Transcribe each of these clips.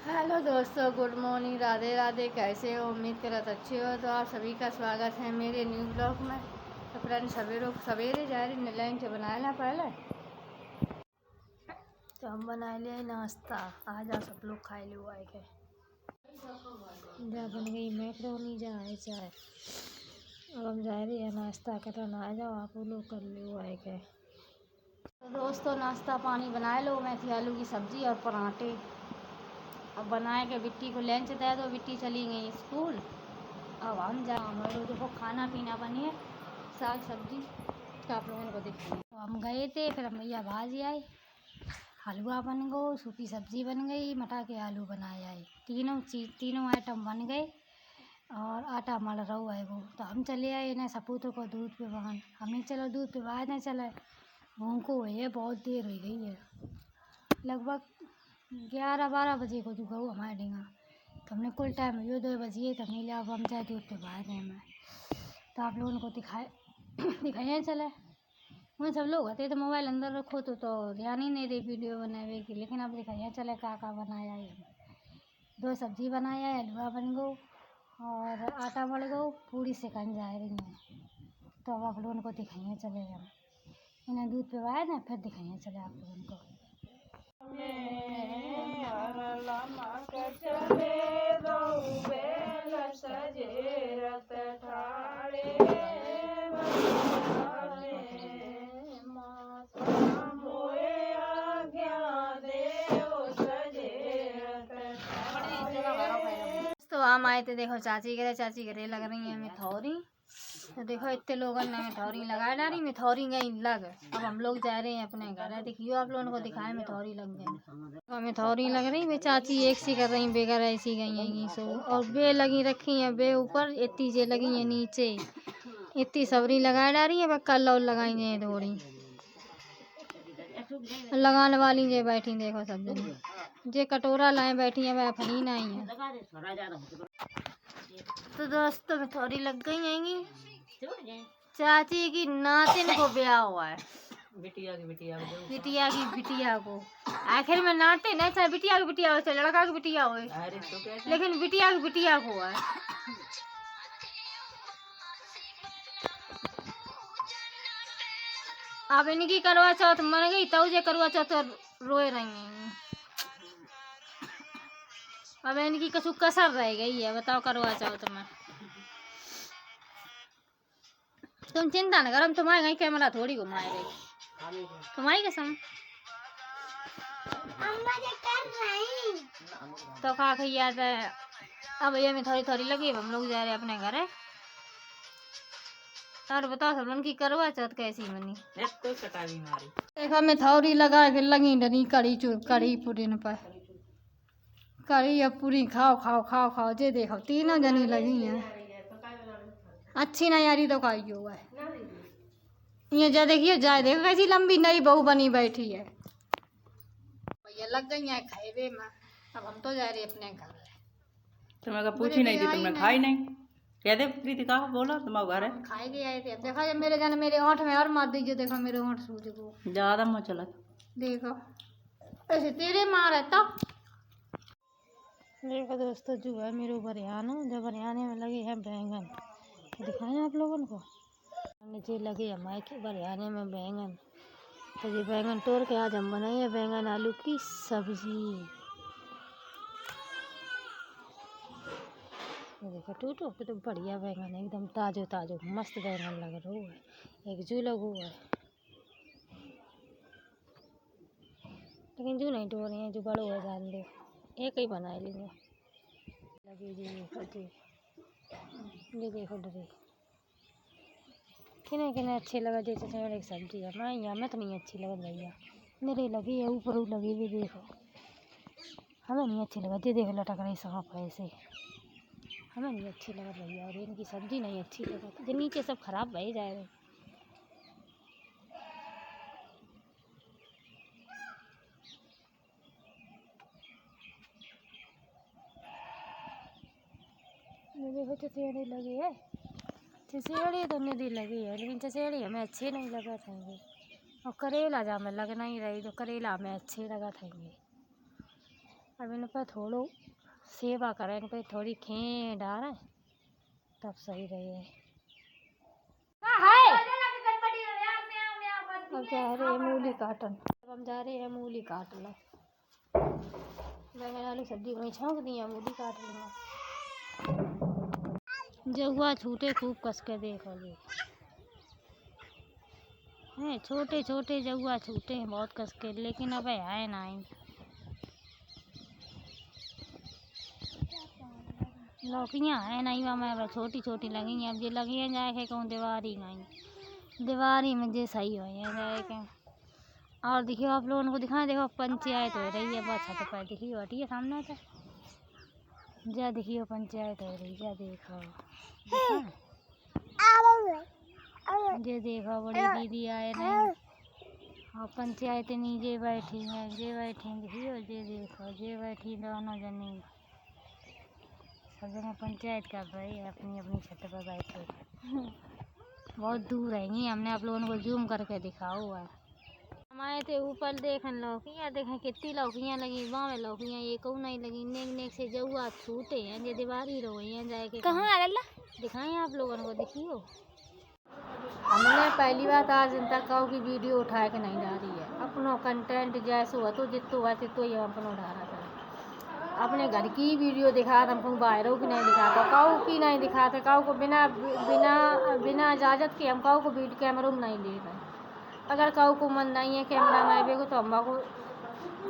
Hello दोस्तों, good morning, Radhe Radhe. कैसे हो? उम्मीद करत अच्छे हो। तो आप सभी का स्वागत है मेरे न्यू ब्लॉग में। तो फ्रेंड सवेरे जा रही लंच बनाए ना पहले, तो हम बनाए लिए नाश्ता। आज आप सब लोग खाए ले आए के जा बन गई मैक्रोनी जा है चाय। अब हम जा रहे हैं नाश्ता करना। आ जाओ आप लोग कर ले आए के। तो दोस्तों नाश्ता पानी बनाए लो, मेथी आलू की सब्ज़ी और पराठे। अब बनाए के बिट्टी को लंच दे दो, बिट्टी चली गई स्कूल। अब हम जा हमारे देखो खाना पीना बनिए, साग सब्जी तो आप लोगों को दिखाएं। तो हम गए थे, फिर हम भैया भाजी आए, हलवा बन गो, सूखी सब्जी बन गई, मटर के आलू बनाए आए। तीनों आइटम बन गए और आटा मल रहा है वो। तो हम चले आए ना सपूतों को दूध पे बहान। हमें चलो दूध पे बहा नहीं चले, भूखो है, बहुत देर हो गई है। लगभग 11-12 बजे को गऊ हमारे डेंगा। तो हमने कुल टाइम यो 2 बजे तो हमने लिया। अब हम जाए दूध पे बाहर रहे में, तो आप लोगों को दिखाए चले। वहाँ सब लोग होते तो मोबाइल अंदर रखो तो ध्यान ही नहीं दे वीडियो बनाने की। लेकिन अब दिखाइए चले का बनाया है। 2 सब्जी बनाया है, हलवा बन गो और आटा मल गो, पूरी सेकंड जा रही है। तो अब आप लोगों को दिखाइए चले हम इन्हें दूध पे आए ना, फिर दिखाइए चले आप लोगों को। तो हम आए थे, देखो चाची घरे लग रही है मिथौरी। तो देखो इतने लोगों ने मिथौरी लगा डाली, मिथौरी गई लग। अब हम लोग जा रहे हैं अपने घर। देखियो आप लोगों को दिखाए मिथौरी लग गई। मिथौरी लग रही बे चाची एक सी कर रही, बेगर ऐसी गई है सो। और बे लगी रखी है बे ऊपर, इतनी जे लगी है नीचे, इतनी सबरी लगा डाली है। कल और लगाई है थोड़ी लगाने वाली जे बैठी देखो सब जने। जे कटोरा लाए बैठी है वह फनी नहीं है। तो दोस्तों मिथौरी लग गई हैंगी। चाची की नातिन को ब्याह हुआ है, बिटिया की बिटिया को। आखिर में नाते नहीं चाहे बिटिया की बिटिया हो, चाहे लड़का की बिटिया हो, लेकिन बिटिया की बिटिया को है। अब इनकी करवा चौथ मन गई तो जे करवा चौथ रोए रही हैं। अब इनकी कछु कसर रह गई है, बताओ करवा चौथ में। तुम चिंता न करो, हम तुम्हारे कहीं कैमरा थोड़ी घुमाए गई तुम्हारी कसम। तो खा खैया अब ये में थोड़ी लगी। हम लोग जा रहे हैं अपने घर। और बताओ सब उनकी करवा चौथ कैसी बनी। देखो मिथौरी लगा के लगी डरी कड़ी पूरी न पर कड़ी। अब पूरी खाओ जे देखो तीनों जनी लगी हैं। अच्छी नहीं आ रही तो खाई हुआ है ये जा देखिए, जाए देखो कैसी लंबी नई बहू बनी बैठी है। ये लग गई है खाए में। अब हम तो जा रहे अपने घर। तुम्हें पूछी नहीं थी, तुमने खाई नहीं। कह दे प्रीति का बोलो तुम्हारा घर है। खाए के आए थे। देखो जब मेरे जाने मेरे ओंठ में और मार दीजिए। देखो मेरे ओंठ सूझ को ज्यादा मुँह चला। देखो ऐसे तेरे मार है तो। देखो दोस्तों जो है मेरे बरियाना, जब बरियाने में लगे हैं बैंगन। दिखाएं आप लोगों को। नीचे लगे हमारे के बरियाने में बैंगन। तो ये बैंगन तोड़ के आज हम बनाए बैंगन आलू की सब्जी। देखो टूटो तो बढ़िया बैंगन है, एकदम ताजो मस्त बैंगन लग रहा है। एक जू लगू है, लेकिन जू नहीं टो रही है, जो बड़ो है जान दे। एक ही बनाए लेंगे लगे जी देखो डरे किने अच्छे लगा। जैसे एक सब्जी है मैं यहाँ में तो नहीं अच्छी लगा भैया, मेरे लगी है ऊपर लगी भी। देखो हमें नहीं अच्छी लगा, ये देखो लटक रही सांप ऐसे, हमें नहीं अच्छी लगा भैया। और इनकी सब्जी नहीं अच्छी लगा, जो नीचे सब खराब भई जाए रहे। देखो चसेड़ी लगी है, चसेड़ी तो निधि लगी है, लेकिन चसेड़ी हमें अच्छे नहीं लगा था। और करेला जा में लगना ही रही, तो करेला हमें अच्छे लगा था। अब इन पर थोड़ो सेवा करें, इन पर थोड़ी खें डालें तब सही रहे। अब जा रहे हैं मूली काटन। अब हम जा रहे हैं मूली काट लो। बैंगन आलू सब्जी वहीं छौंक दी है, मूली काट लेंगे। जहुआ छूटे खूब कस के देखो ये हैं, छोटे छोटे जहुआ छूटे हैं बहुत कस के, लेकिन अब है ना लौकियाँ है नहीं मैं अब छोटी छोटी लगी हैं। अब ये लगी हैं जाए कहूँ दीवारी गई, दीवारी में जे सही हो जाए के। और देखियो आप लोगों को दिखाएं, देखो पंचायत हो रही है बहुत छत पर, देखियो हटिए सामने से जा, देखियो पंचायत हो रही है, देखो ये देखो बड़ी दीदी आए नहीं और पंचायत नीचे बैठी हैं, ये बैठी देखियो, ये देखो ये बैठी दोनों जनी सब जगह पंचायत कर रही है अपनी अपनी छत पर बैठे। बहुत दूर रहेंगी, हमने आप लोगों को जूम करके दिखाओ हुआ है। हम आए थे ऊपर देखन लौकियाँ, देखें कितनी लौकियाँ लगी, गाँव में लौकियाँ ये कहूँ नहीं लगी, नेक नेक से जहुआ छूटे हैं, ये दीवारी रोई हैं जाके कहाँ दिखाएं आप लोगों को, देखियो। हमने पहली बात आज दिन तक काऊ की वीडियो उठा के नहीं डाली है, अपनो कंटेंट जैसो हो तो जितो हुआ तो ये अपनो उठा रहा था। अपने घर की वीडियो दिखा था, हमको बाहरों की नहीं दिखाता, काऊ की नहीं दिखाते, काऊ को बिना बिना बिना इजाज़त के हम काऊ को कैमरों में नहीं ले रहे। अगर काऊ को मन नहीं है कैमरा में आवे को तो हम को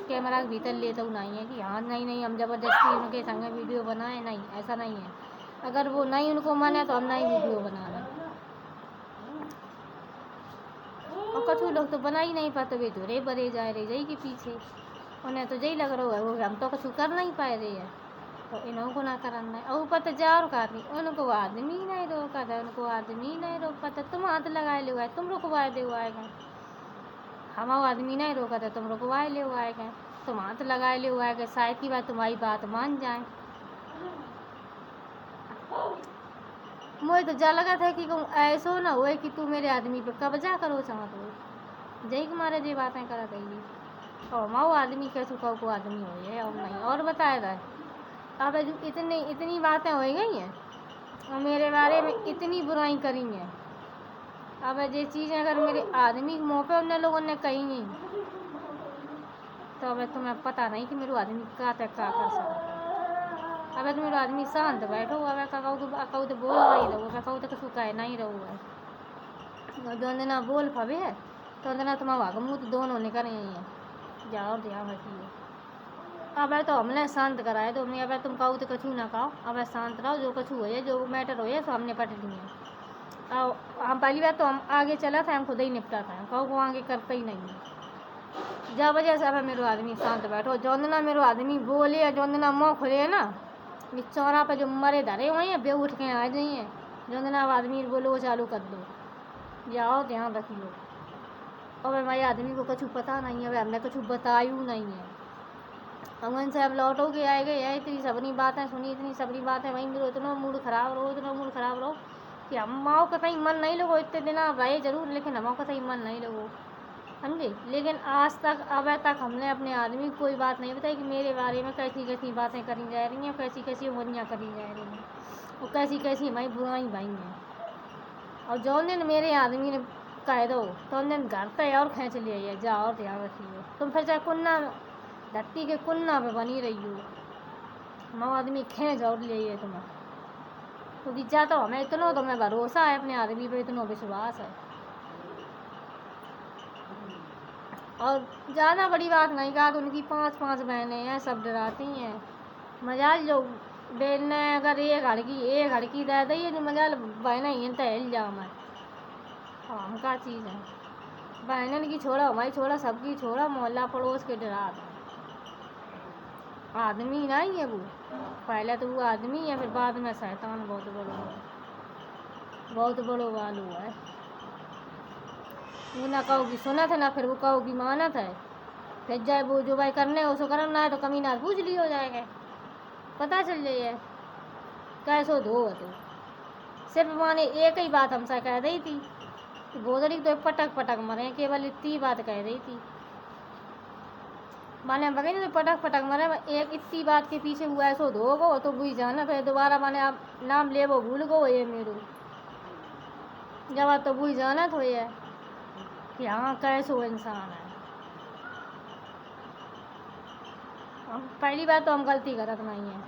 कैमरा के भीतर लेते तो नहीं है कि हाँ नहीं हम ज़बरदस्ती उनके संग वीडियो बनाए, नहीं ऐसा नहीं है। अगर वो नहीं उनको मन है तो हम नहीं वीडियो बना रहे। और कछु लोग तो बना ही नहीं पाते, वे धुरे बरे जा रहे जई के पीछे, उन्हें तो यही लग रहा है वो हम तो कछु कर नहीं पाए रहे हैं तो इन्हों को ना करना है। और ऊपर तो जार का उनको आदमी नहीं रोका था, उनको आदमी नहीं रोका था, तुम हाथ लगाए ले हुआ है, तुम रुकवाए दे हुआ है, हम आदमी नहीं रोका था तुम रुकवाए ले हुआ है, तुम हाथ लगाए ले हुआ है, शायद की बात तुम्हारी बात मान जाए। मुझे तो जा लगा था कि ऐसो ना हुए कि तू मेरे आदमी पे कब्जा करो चाहत हो, जय कुमारे जी बातें करा देगी और माओ आदमी कैसे को आदमी हो है और नहीं। और बताया था अब इतनी बातें हो गई हैं और मेरे बारे में इतनी बुराई करी हैं। अब ये चीज़ें अगर मेरे आदमी के मुँह पे उन लोगों ने कही नहीं तो अब तुम्हें पता नहीं कि मेरे आदमी क्या तक क्या कर सकता। अब तो मेरा आदमी शांत बैठो, अब कहूँ तो बोल नहीं रहो, कहूँ तो कसू कहे नहीं रहो है, जो दिन बोल पवे है तो दिन तुम्हारा मुँह तो दोनों निकल रही हैं, जाओ ध्यान रखिए। अब तो हमने शांत कराए तो हमने, अब तुम कहो तो कछू ना कहो, अब शांत रहो, जो कछू हो जाए जो मैटर हो जाए तो हमने पट लिए। और हम पहली बार तो हम आगे चला था, हम खुद ही निपटा था, कहो को आगे करते ही नहीं है। जब वजह से अब मेरे आदमी शांत बैठो, जो दिन मेरे आदमी बोले, जो दिन मुँह खुले ना चौरा पर जो मरे धरे हुए हैं बे उठ के आ जाइए, जो दिन आदमी बोलो वो चालू कर दो, जाओ ध्यान रखियो। और हमारे आदमी को कुछ पता नहीं है, हमने कुछ बतायू नहीं है, हम उनसे अब लौटो के आए गए हैं। इतनी सबनी बातें सुनी, इतनी सबनी बातें वहीं मेरे इतना मूड खराब रहो कि हम माओ का कहीं मन नहीं लगो, इतने दिन रहे जरूर लेकिन हमाओ का कहीं मन नहीं लगो, समझे। लेकिन आज तक अब तक हमने अपने आदमी को कोई बात नहीं बताई कि मेरे बारे में कैसी कैसी बातें करी जा रही हैं, कैसी कैसी उंगलियाँ करी जा रही हैं और कैसी कैसी हमारी बुराई भाई हैं। और जो दिन मेरे आदमी ने कह दो तो उन दिन घर पे और खींच लिया जाओ और ध्यान रखिए। तुम फिर चाहे कुन्ना धरती के कुन्ना पे बनी रही हो, हम आदमी खींच और लिए तुम्हें तो विचार तो हमें इतना तो हमें भरोसा है अपने आदमी पे, इतना विश्वास है। और ज़्यादा बड़ी बात नहीं कहा तो उनकी 5 बहनें हैं, सब डराती हैं। मजाल जो बेल ने अगर एक हड़की दे दी है जो मजाल बहनें ही तो हिल जाओ मैं, हम क्या चीज़ है। बहनन की छोड़ा, हमारी छोड़ा, सबकी छोड़ा, मोहल्ला पड़ोस के डरा दो। आदमी नहीं है वो, पहले तो वो आदमी है फिर बाद में शैतान बहुत बड़ो वालू है। वो ना कहो कि सुनत है ना फिर वो कहो कि मानत है, फिर जाए वो जो भाई करने उसको करना है तो कमी ना पूछ ली हो जाएगा, पता चल जाइए कैसो धो तो। सिर्फ माने एक ही बात हमसे कह रही थी कि गोदड़ी तो पटक मरे, केवल इतनी बात कह रही थी। माने बगैर तो पटक पटक मारे एक इतनी बात के पीछे हुआ ऐसो धो गो तो बुझ जाना फिर दोबारा माने आप नाम ले वो भूल गो ये मेरो जब तो बुझ जाना तो ये कि हाँ कैसो इंसान है। हम पहली बात तो हम गलती करत नहीं है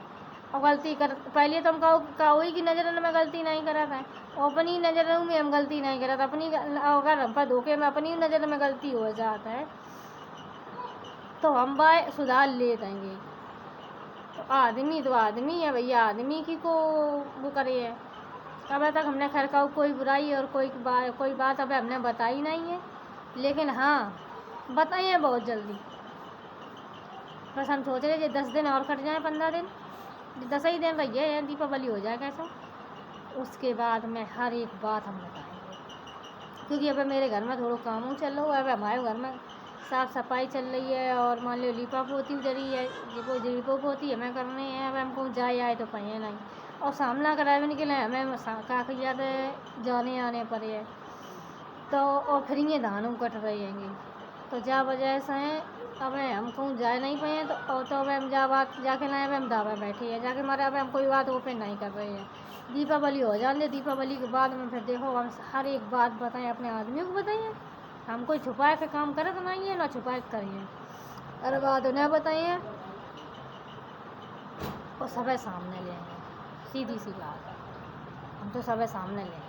और गलती कर पहले तो हम काउई की नज़र में गलती नहीं करत है और अपनी नज़र में हम गलती नहीं करत अपनी अगर हम पर धोखे में अपनी नज़र में गलती हो जाता है तो हम बाय सुधार ले देंगे। तो आदमी है भैया, आदमी की को वो करे है। अब तक हमने खैर का कोई बुराई और कोई बात अब हमने बताई नहीं है, लेकिन हाँ बताइए बहुत जल्दी। बस हम सोच रहे थे 10 दिन और कट जाए, 15 दिन, 10 ही दिन रहिए है दीपावली हो जाए कैसा, उसके बाद में हर एक बात हम बताएंगे। क्योंकि अब मेरे घर में थोड़ा काम चल रहा है, अब हमारे घर में साफ़ सफाई चल रही है और मान लो लीपा पोती उधर ही है, लीपो पोती हमें करनी है। अब हमको जाए आए तो पाए नहीं और सामना कराने के लिए हमें काफ़ी ज़्यादा जाने आने पड़े है तो और फिर ये धानों कट रहे हैं तो जा वजह से अब हम कहूँ जाए नहीं पाए तो अब हम जाके ना अब हम दावा बैठे हैं जाके हमारे अब हम कोई बात ओपन नहीं कर रहे हैं। दीपावली हो जाने, दीपावली के बाद में फिर देखो हम हर एक बात बताएं, अपने आदमियों को बताइए। हम कोई छुपाए के काम करे तो नहीं है, ना छुपाए करिए, अरे बात उन्हें बताइए और सब सामने लेंगे, सीधी सी बात है, हम तो सब सामने लेंगे।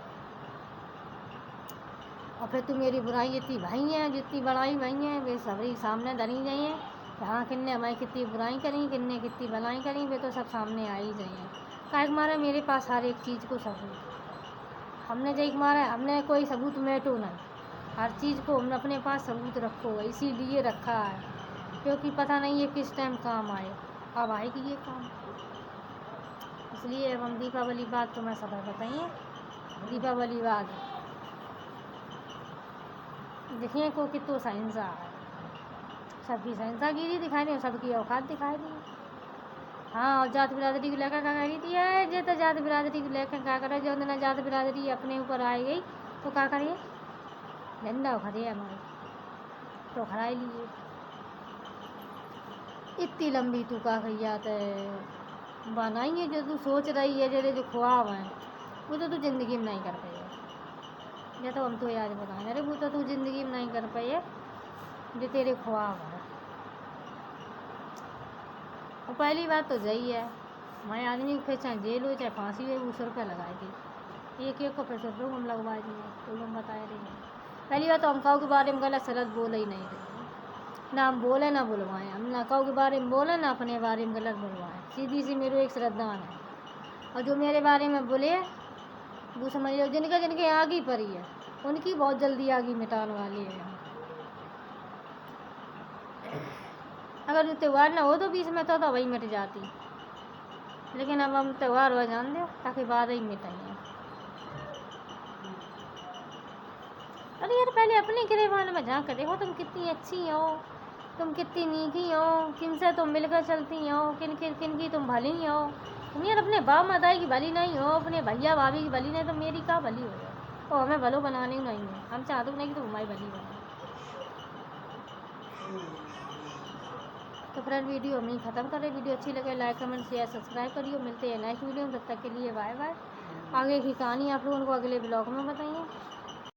और फिर तू मेरी बुराई जितनी भाई हैं, जितनी बड़ाई भाई हैं, वे सभी सामने धरी जाइए। हाँ किन्ने हमारी कितनी बुराई करी, किन्ने कितनी भलाई करी, वे तो सब सामने आ ही जाइए। काहे मारे मेरे पास हर एक चीज़ को सबूत, हमने जैक मारा हमने कोई सबूत मेटो नहीं, हर चीज़ को हमने अपने पास सबूत रखो, इसीलिए रखा है क्योंकि पता नहीं है किस टाइम काम आए, अब आएगी ये काम, इसलिए अब हम दीपावली बाद तो मैं सब बताइए। दीपावली बाद देखिए को कितो सहिंसा है, सबकी सहिंसागिरी दिखाई दी, सबकी औकात दिखाई दी। हाँ और जात बिरादरी को लेकर क्या करी थी है, जो तो जात बिरादरी को लेकर क्या करे, जो दिन जात बिरादरी अपने ऊपर आई गई तो क्या करिए, झंडा उखड़े हमारे तो खड़ाई लिए। इतनी लंबी तू का खैयात है बनाई है, जो तू सोच रही है जरे जो ख्वाब है वो तो तू ज़िंदगी में नहीं कर पाई है, या तो हम तो याद बताएं, अरे वो तो तू ज़िंदगी में नहीं कर पाई है जो तेरे ख्वाब है। और पहली बात तो यही है, हमारे आदमी को फिर चाहे जेल हो चाहे फांसी हो, वो 100 रुपये लगाए थे, एक को फिर 100 रुपये हम लगवाए थे, कोई हम बताए रहे हैं। पहली बात तो हम काऊ के बारे में गलत सलत बोले ही नहीं थे, ना हम बोले ना बुलवाएं, हम ना काऊ के बारे में बोले ना अपने बारे में गलत बुलवाएं, सीधी सी मेरे एक श्रद्धान है। और जो मेरे बारे में बोले वो समझ लो जिनके आगे पड़ी है उनकी बहुत जल्दी आगे मिटाने वाली है। अगर वो त्यौहार ना हो तो बीच में तो वही मिट जाती, लेकिन अब हम त्यौहार हो जान दे ताकि बाद ही मिटाइए। अरे यार पहले अपने गिरेबान में झाँक कर देखो, तुम कितनी अच्छी हो, तुम कितनी नीकी हो, किन से तुम मिलकर चलती हो, किन की तुम भली हो। तुम यार अपने बाप माता की भली नहीं हो, अपने भैया भाभी की भली नहीं, तो मेरी क्या भली हो जाए। और हमें भलो बनाने नहीं है, हम चाहते नहीं कि तुम हमारी भली बने। तो फ्रेंड वीडियो हम ही ख़त्म करें, वीडियो अच्छी लगे लाइक कमेंट शेयर सब्सक्राइब करिए। मिलते हैं नेक्स्ट वीडियो में, तब तक के लिए बाय बाय। आगे की कहानी आप लोगों को अगले ब्लॉग में बताइए।